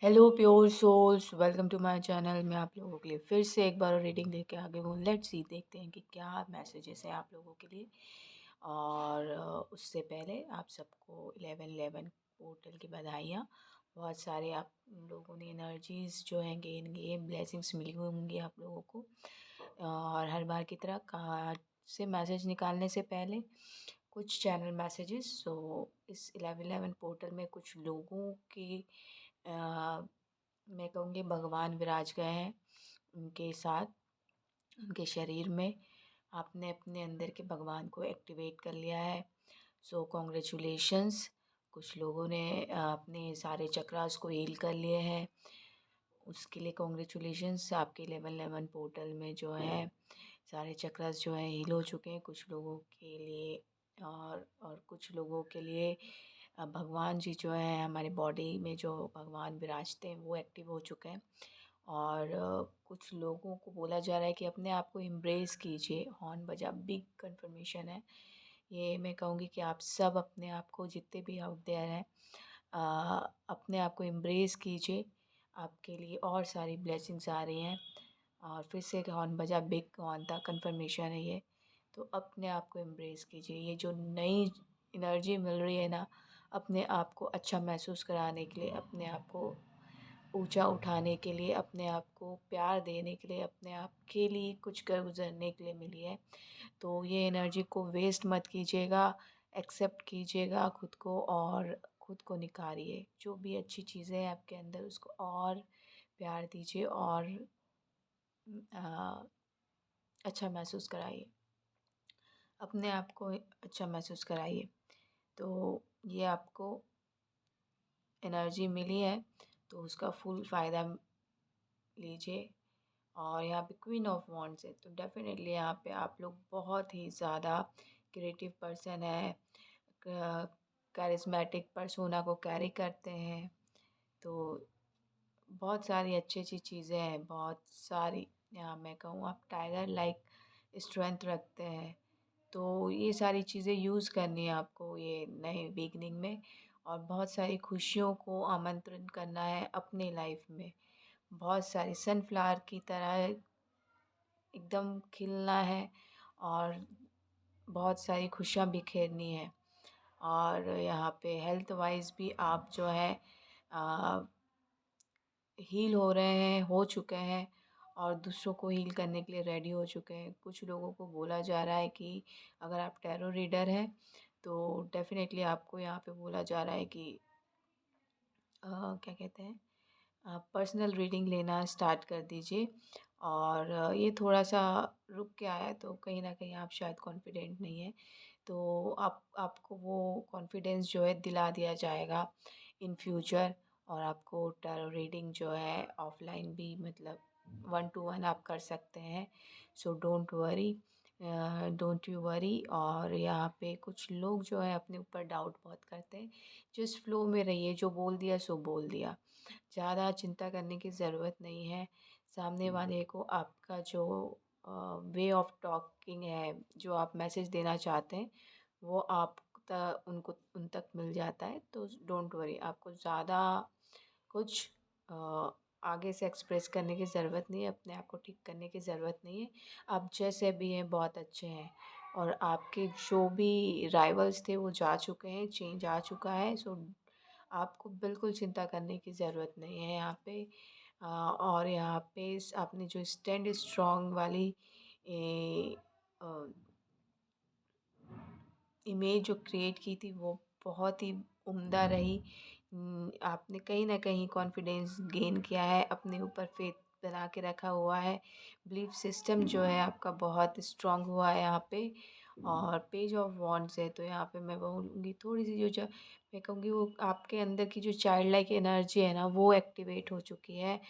Hello pure souls, welcome to my channel. मैं आप लोगों के लिए फिर से एक बार रीडिंग लेके आ गई हूँ। लेट्स सी, देखते हैं कि क्या मैसेजेस हैं आप लोगों के लिए। और उससे पहले आप सबको 11/11 पोर्टल की बधाइयाँ। बहुत सारे आप लोगों ने एनर्जीज जो हैं गेन किए, ब्लेसिंग्स मिली हुई होंगी आप लोगों को। और हर बार की तरह कार्ड से मैसेज निकालने से पहले कुछ चैनल मैसेजेस। सो इस 11/11 पोर्टल में कुछ लोगों की मैं कहूँगी भगवान विराज गए हैं उनके साथ, उनके शरीर में। आपने अपने अंदर के भगवान को एक्टिवेट कर लिया है। सो कॉन्ग्रेचुलेशंस। कुछ लोगों ने अपने सारे चक्रास को हील कर लिए हैं, उसके लिए कॉन्ग्रेचुलेशंस। आपके 11/11 पोर्टल में जो है सारे चक्रास जो हैं हील हो चुके हैं कुछ लोगों के लिए। और कुछ लोगों के लिए भगवान जी जो है हमारे बॉडी में जो भगवान विराजते हैं वो एक्टिव हो चुके हैं। और कुछ लोगों को बोला जा रहा है कि अपने आप को एम्ब्रेस कीजिए। हॉर्न बजा, बिग कंफर्मेशन है ये। मैं कहूँगी कि आप सब अपने आप को, जितने भी आउट देयर हैं, अपने आप को एम्ब्रेस कीजिए। आपके लिए और सारी ब्लेसिंग्स आ रही हैं। और फिर से हॉर्न बजा, बिग हॉर्न था, कंफर्मेशन है ये। तो अपने आप को एम्ब्रेस कीजिए। ये जो नई एनर्जी मिल रही है ना, अपने आप को अच्छा महसूस कराने के लिए, अपने आप को ऊंचा उठाने के लिए, अपने आप को प्यार देने के लिए, अपने आप के लिए कुछ कर गुजरने के लिए मिली है। तो ये एनर्जी को वेस्ट मत कीजिएगा, एक्सेप्ट कीजिएगा खुद को और खुद को निखारिए। जो भी अच्छी चीज़ें हैं आपके अंदर उसको और प्यार दीजिए और अच्छा महसूस कराइए, अपने आप को अच्छा महसूस कराइए। तो ये आपको एनर्जी मिली है तो उसका फुल फ़ायदा लीजिए। और यहाँ पे क्वीन ऑफ वॉन्ड्स है तो डेफिनेटली यहाँ पे आप लोग बहुत ही ज़्यादा क्रिएटिव पर्सन है, कैरिस्मेटिक पर्सोना को कैरी करते हैं। तो बहुत सारी अच्छी अच्छी चीज़ें हैं, बहुत सारी। यहाँ मैं कहूँ आप टाइगर लाइक स्ट्रेंथ रखते हैं। तो ये सारी चीज़ें यूज़ करनी है आपको ये नए बिगनिंग में। और बहुत सारी खुशियों को आमंत्रण करना है अपने लाइफ में। बहुत सारी सनफ्लावर की तरह एकदम खिलना है और बहुत सारी खुशियाँ बिखेरनी है। और यहाँ पे हेल्थ वाइज भी आप जो है हील हो रहे हैं, हो चुके हैं और दूसरों को हील करने के लिए रेडी हो चुके हैं। कुछ लोगों को बोला जा रहा है कि अगर आप टैरो रीडर हैं तो डेफिनेटली आपको यहाँ पे बोला जा रहा है कि क्या कहते हैं, आप पर्सनल रीडिंग लेना स्टार्ट कर दीजिए। और ये थोड़ा सा रुक के आया है तो कहीं ना कहीं आप शायद कॉन्फिडेंट नहीं है। तो आपको वो कॉन्फिडेंस जो है दिला दिया जाएगा इन फ्यूचर। और आपको टैरो रीडिंग जो है ऑफलाइन भी, मतलब 1 to 1 आप कर सकते हैं। So don't worry, don't you worry. और यहाँ पे कुछ लोग जो है अपने ऊपर डाउट बहुत करते हैं। जिस फ्लो में रहिए, जो बोल दिया सो बोल दिया, ज़्यादा चिंता करने की ज़रूरत नहीं है। सामने वाले को आपका जो वे ऑफ टॉकिंग है, जो आप मैसेज देना चाहते हैं, वो आप उनको उन तक मिल जाता है। तो डोंट वरी, आपको ज़्यादा कुछ आगे से एक्सप्रेस करने की ज़रूरत नहीं है, अपने आप को ठीक करने की ज़रूरत नहीं है। आप जैसे भी हैं बहुत अच्छे हैं। और आपके जो भी राइवल्स थे वो जा चुके हैं, चेंज आ चुका है। सो आपको बिल्कुल चिंता करने की ज़रूरत नहीं है यहाँ पे। और यहाँ पे आपने जो स्टैंड स्ट्रॉन्ग वाली ए, अ, इमेज जो क्रिएट की थी वो बहुत ही उम्दा रही। आपने कहीं ना कहीं कॉन्फिडेंस गेन किया है, अपने ऊपर फेथ बना के रखा हुआ है। बिलीफ सिस्टम जो है आपका बहुत स्ट्रांग हुआ है यहाँ पे। और पेज ऑफ वॉन्ड्स है तो यहाँ पे मैं बोलूँगी थोड़ी सी जो मैं कहूँगी वो आपके अंदर की जो चाइल्ड लाइक एनर्जी है ना वो एक्टिवेट हो चुकी है।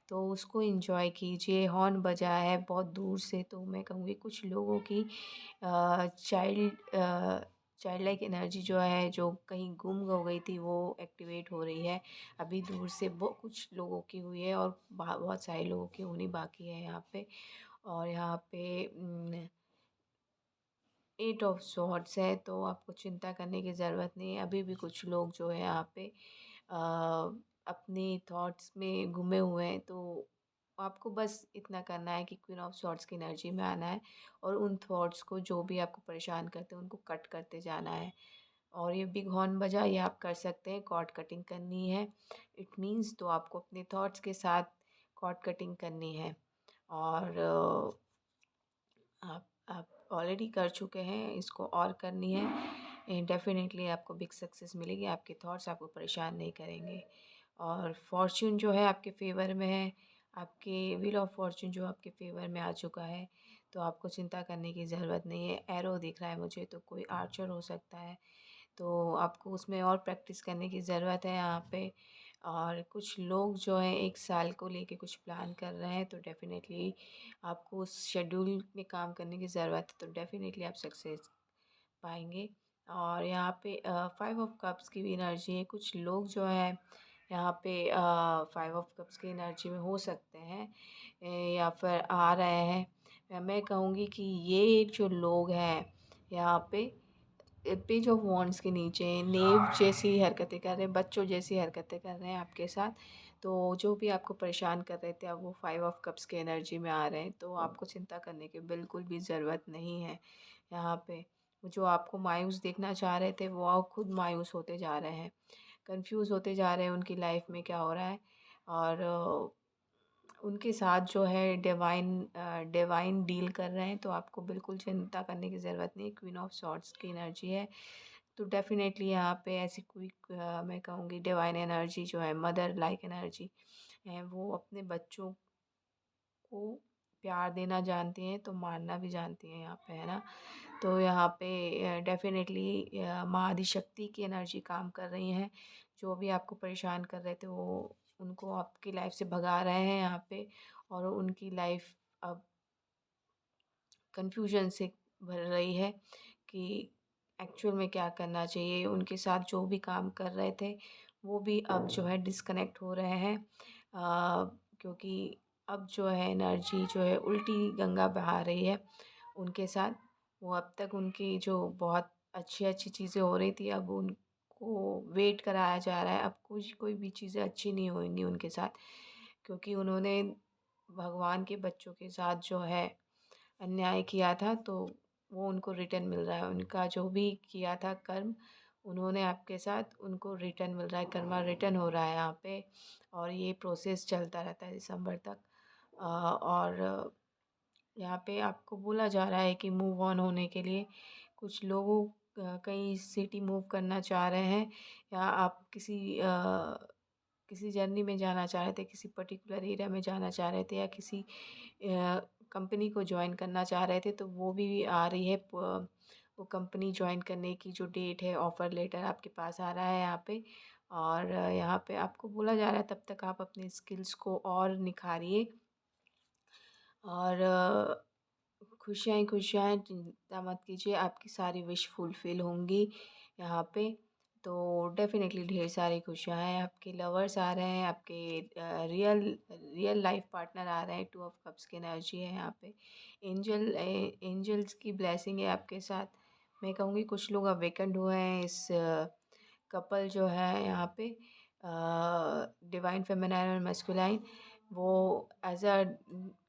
तो उसको एंजॉय कीजिए। हॉर्न बजा है बहुत दूर से तो मैं कहूँगी कुछ लोगों की चाइल्ड लाइक एनर्जी जो है, जो कहीं गुम हो गई थी, वो एक्टिवेट हो रही है। अभी दूर से वो कुछ लोगों की हुई है और बहुत सारे लोगों की होनी बाकी है यहाँ पे। और यहाँ पे 8 ऑफ सॉर्ड्स है तो आपको चिंता करने की ज़रूरत नहीं है। अभी भी कुछ लोग जो है यहाँ पे अपने थॉट्स में गुमे हुए हैं, तो आपको बस इतना करना है कि क्वीन ऑफ सॉर्ड्स की एनर्जी में आना है और उन थॉट्स को जो भी आपको परेशान करते हैं उनको कट करते जाना है। और ये बिग हॉर्न बजा ये आप कर सकते हैं, कॉर्ड कटिंग करनी है। इट मीन्स तो आपको अपने थॉट्स के साथ कॉर्ड कटिंग करनी है। और आप ऑलरेडी कर चुके हैं, इसको और करनी है। डेफ़िनेटली आपको बिग सक्सेस मिलेगी, आपके थॉट्स आपको परेशान नहीं करेंगे। और फॉर्च्यून जो है आपके फ़ेवर में है, आपके व्हील ऑफ फॉर्च्यून जो आपके फ़ेवर में आ चुका है, तो आपको चिंता करने की ज़रूरत नहीं है। एरो दिख रहा है मुझे, तो कोई आर्चर हो सकता है, तो आपको उसमें और प्रैक्टिस करने की ज़रूरत है यहाँ पे। और कुछ लोग जो हैं 1 साल को लेके कुछ प्लान कर रहे हैं, तो डेफ़िनेटली आपको उस शेड्यूल में काम करने की ज़रूरत है, तो डेफ़िनेटली आप सक्सेस पाएँगे। और यहाँ पे 5 ऑफ कप्स की भी एनर्जी है। कुछ लोग जो हैं यहाँ पे 5 ऑफ कप्स की एनर्जी में हो सकते हैं, या फिर आ रहे हैं। मैं कहूँगी कि ये जो लोग हैं यहाँ पे पेज ऑफ वॉन्ड्स के नीचे नेव जैसी हरकतें कर रहे हैं, बच्चों जैसी हरकतें कर रहे हैं आपके साथ। तो जो भी आपको परेशान कर रहे थे, अब वो 5 ऑफ कप्स की एनर्जी में आ रहे हैं, तो आपको चिंता करने की बिल्कुल भी ज़रूरत नहीं है यहाँ पे। जो आपको मायूस देखना चाह रहे थे, वो अब खुद मायूस होते जा रहे हैं, कन्फ्यूज़ होते जा रहे हैं उनकी लाइफ़ में क्या हो रहा है। और उनके साथ जो है डिवाइन डील कर रहे हैं, तो आपको बिल्कुल चिंता करने की ज़रूरत नहीं है। क्वीन ऑफ सॉर्ड्स की एनर्जी है, तो डेफ़िनेटली यहाँ पे ऐसी कोई मैं कहूँगी डिवाइन एनर्जी जो है, मदर लाइक एनर्जी है, वो अपने बच्चों को प्यार देना जानती हैं, तो मारना भी जानती हैं यहाँ पे, है ना? तो यहाँ पे डेफ़िनेटली माँ आदिशक्ति की एनर्जी काम कर रही हैं। जो भी आपको परेशान कर रहे थे, वो उनको आपकी लाइफ़ से भगा रहे हैं यहाँ पे। और उनकी लाइफ़ अब कन्फ्यूजन से भर रही है कि एक्चुअल में क्या करना चाहिए। उनके साथ जो भी काम कर रहे थे, वो भी अब जो है डिस्कनेक्ट हो रहे हैं, क्योंकि अब जो है एनर्जी जो है उल्टी गंगा बहा रही है उनके साथ। वो अब तक उनकी जो बहुत अच्छी-अच्छी चीज़ें हो रही थी, अब उनको वेट कराया जा रहा है। अब कुछ कोई भी चीज़ें अच्छी नहीं होंगी उनके साथ, क्योंकि उन्होंने भगवान के बच्चों के साथ जो है अन्याय किया था, तो वो उनको रिटर्न मिल रहा है। उनका जो भी किया था कर्म, उन्होंने आपके साथ, उनको रिटर्न मिल रहा है, कर्मा रिटर्न हो रहा है यहाँ पे। और ये प्रोसेस चलता रहता है दिसंबर तक। और यहाँ पे आपको बोला जा रहा है कि मूव ऑन होने के लिए कुछ लोगों कहीं सिटी मूव करना चाह रहे हैं, या आप किसी जर्नी में जाना चाह रहे थे, किसी पर्टिकुलर एरिया में जाना चाह रहे थे, या किसी कंपनी को जॉइन करना चाह रहे थे, तो वो भी आ रही है। वो कंपनी जॉइन करने की जो डेट है, ऑफ़र लेटर आपके पास आ रहा है यहाँ पे। और यहाँ पे आपको बोला जा रहा है तब तक आप अपने स्किल्स को और निखारिए। और खुशियाँ ही खुशियाँ हैं, चिंता मत कीजिए, आपकी सारी विश फुलफ़िल होंगी यहाँ पे। तो डेफ़िनेटली ढेर सारी खुशियाँ हैं, आपके लवर्स आ रहे हैं, आपके रियल रियल लाइफ़ पार्टनर आ रहे हैं, 2 ऑफ कप्स की एनर्जी है यहाँ पे। एंजल्स की ब्लेसिंग है आपके साथ। मैं कहूँगी कुछ लोग अवेकन्ड हुए हैं, इस कपल जो है यहाँ पे डिवाइन फेमिनाइन और मैस्कुलाइन, वो एज़ अ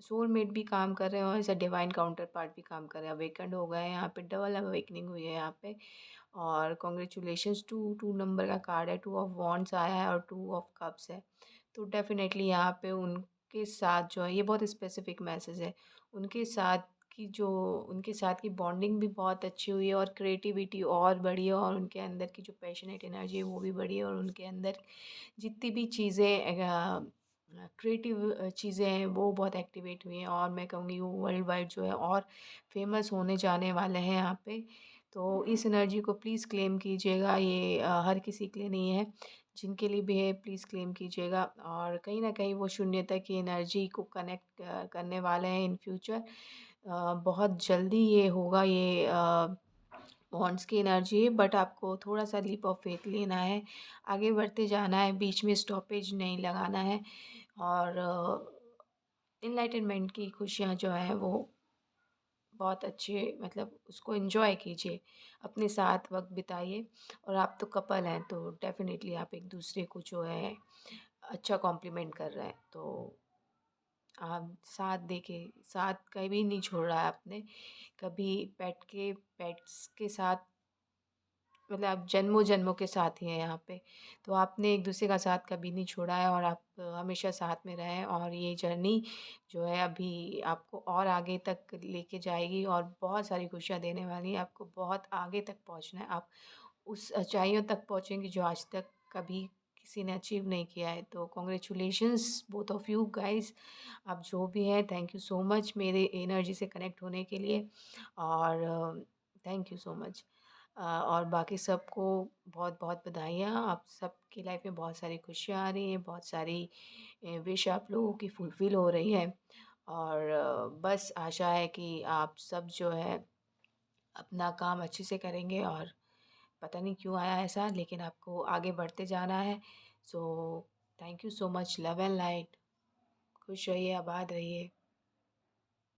सोलमेट भी काम कर रहे हैं और as a divine counter part भी काम कर रहे हैं। अवेकन्ड हो गए हैं यहाँ पे, डबल अवेकनिंग हुई है यहाँ पे। और कांग्रेचुलेशंस, 2 नंबर का कार्ड है, 2 ऑफ वॉन्ड्स आया है और 2 ऑफ कप्स है। तो डेफ़िनेटली यहाँ पे उनके साथ जो है, ये बहुत स्पेसिफ़िक मैसेज है। उनके साथ उनके साथ की बॉन्डिंग भी बहुत अच्छी हुई है, और क्रिएटिविटी और बढ़ी है, और उनके अंदर की जो पैशनेट एनर्जी है वो भी बढ़ी है, और उनके अंदर जितनी भी चीज़ें क्रिएटिव चीज़ें हैं वो बहुत एक्टिवेट हुई हैं। और मैं कहूँगी वो वर्ल्ड वाइड जो है और फेमस होने जाने वाले हैं यहाँ पे। तो इस एनर्जी को प्लीज़ क्लेम कीजिएगा, ये हर किसी के लिए नहीं है, जिनके लिए भी है प्लीज़ क्लेम कीजिएगा। और कहीं न कहीं वो शून्यता की एनर्जी को कनेक्ट करने वाले हैं इन फ्यूचर। बहुत जल्दी ये होगा, ये वॉन्ड्स की एनर्जी है, बट आपको थोड़ा-सा लीप ऑफ फेथ लेना है, आगे बढ़ते जाना है, बीच में स्टॉपेज नहीं लगाना है। और एनलाइटनमेंट की खुशियाँ जो हैं वो बहुत अच्छे, मतलब उसको एन्जॉय कीजिए, अपने साथ वक़्त बिताइए। और आप तो कपल हैं, तो डेफ़िनेटली आप एक-दूसरे को जो है अच्छा कॉम्प्लीमेंट कर रहे हैं। तो आप साथ देके साथ कभी नहीं छोड़ा है आपने, कभी पेट्स के साथ मतलब आप जन्मों-जन्मों के साथी हैं यहाँ पे। तो आपने एक-दूसरे का साथ कभी नहीं छोड़ा है और आप हमेशा साथ में रहें और ये जर्नी जो है अभी आपको और आगे तक लेके जाएगी और बहुत सारी खुशियाँ देने वाली है। आपको बहुत आगे तक पहुँचना है। आप उस ऊँचाइयों तक पहुँचेंगे जो आज तक कभी किसी ने अचीव नहीं किया है। तो congratulations both of you guys. आप जो भी हैं थैंक यू सो मच मेरे एनर्जी से कनेक्ट होने के लिए और थैंक यू सो मच। और बाकी सबको बहुत-बहुत बधाइयाँ। आप सबकी लाइफ में बहुत सारी खुशियाँ आ रही हैं, बहुत सारी विश आप लोगों की फुलफ़िल हो रही है और बस आशा है कि आप सब जो है अपना काम अच्छे से करेंगे और पता नहीं क्यों आया ऐसा लेकिन आपको आगे बढ़ते जाना है। So thank you so much. Love and light. खुश रहिए, आबाद रहिए।